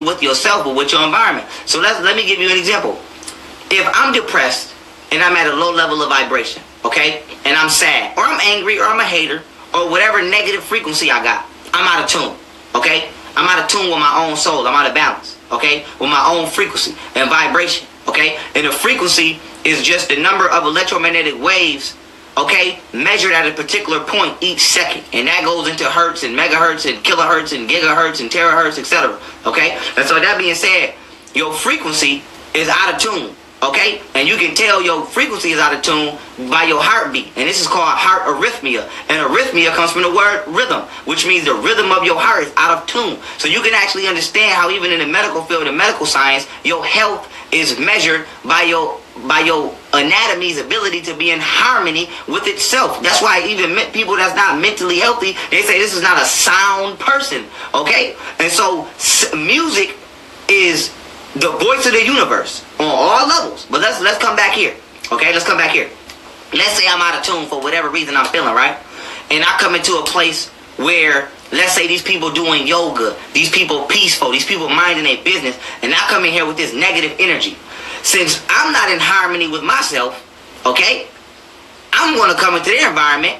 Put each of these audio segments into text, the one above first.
with yourself or with your environment. So let me give you an example. If I'm depressed and I'm at a low level of vibration, okay, and I'm sad, or I'm angry, or I'm a hater, or whatever negative frequency I got, I'm out of tune, okay? I'm out of tune with my own soul. I'm out of balance, okay, with my own frequency and vibration, okay? And the frequency is just the number of electromagnetic waves, okay, measured at a particular point each second. And that goes into hertz and megahertz and kilohertz and gigahertz and terahertz, etc., okay? And so that being said, your frequency is out of tune. Okay? And you can tell your frequency is out of tune by your heartbeat. And this is called heart arrhythmia. And arrhythmia comes from the word rhythm, which means the rhythm of your heart is out of tune. So you can actually understand how even in the medical field, in medical science, your health is measured by your anatomy's ability to be in harmony with itself. That's why even people that's not mentally healthy, they say this is not a sound person. Okay? And so music is the voice of the universe on all levels. But let's come back here. Okay, let's come back here. Let's say I'm out of tune for whatever reason I'm feeling, right? And I come into a place where, let's say these people doing yoga, these people peaceful, these people minding their business, and I come in here with this negative energy. Since I'm not in harmony with myself, okay, I'm going to come into their environment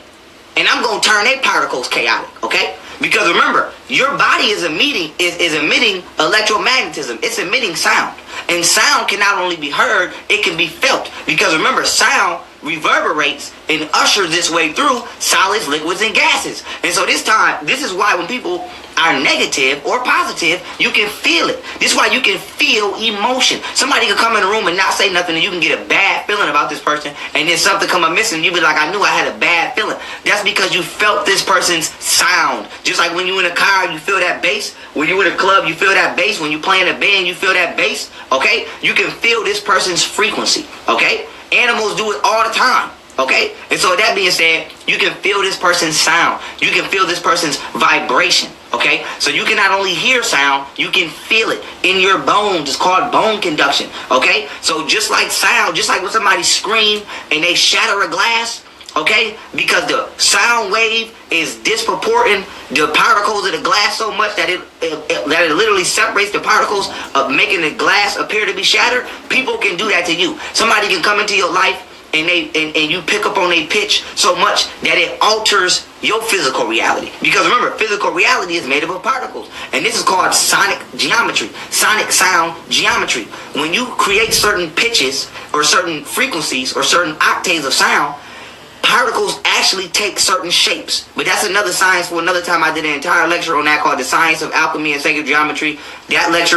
and I'm going to turn their particles chaotic, okay? Because remember, your body is emitting electromagnetism. It's emitting sound. And sound can not only be heard, it can be felt. Because remember, sound reverberates and ushers its way through solids, liquids, and gases. And so this is why when people are negative or positive, you can feel it. This is why you can feel emotion. Somebody can come in the room and not say nothing, and you can get a bad feeling about this person, and then something come up missing, you be like, I knew I had a bad feeling. That's because you felt this person's sound. Just like when you in a car, you feel that bass. When you in a club, you feel that bass. When you play in a band, you feel that bass. Okay? You can feel this person's frequency. Okay? Animals do it all the time. Okay? And so that being said, you can feel this person's sound. You can feel this person's vibration. Okay? So you can not only hear sound, you can feel it in your bones. It's called bone conduction. Okay? So just like sound, just like when somebody scream and they shatter a glass, okay? Because the sound wave is disproporting the particles of the glass so much that it literally separates the particles of making the glass appear to be shattered. People can do that to you. Somebody can come into your life and you pick up on their pitch so much that it alters your physical reality. Because remember, physical reality is made up of particles. And this is called sonic geometry, sonic sound geometry. When you create certain pitches or certain frequencies or certain octaves of sound, particles actually take certain shapes. But that's another science for another time. I did an entire lecture on that called The Science of Alchemy and Sacred Geometry. That lecture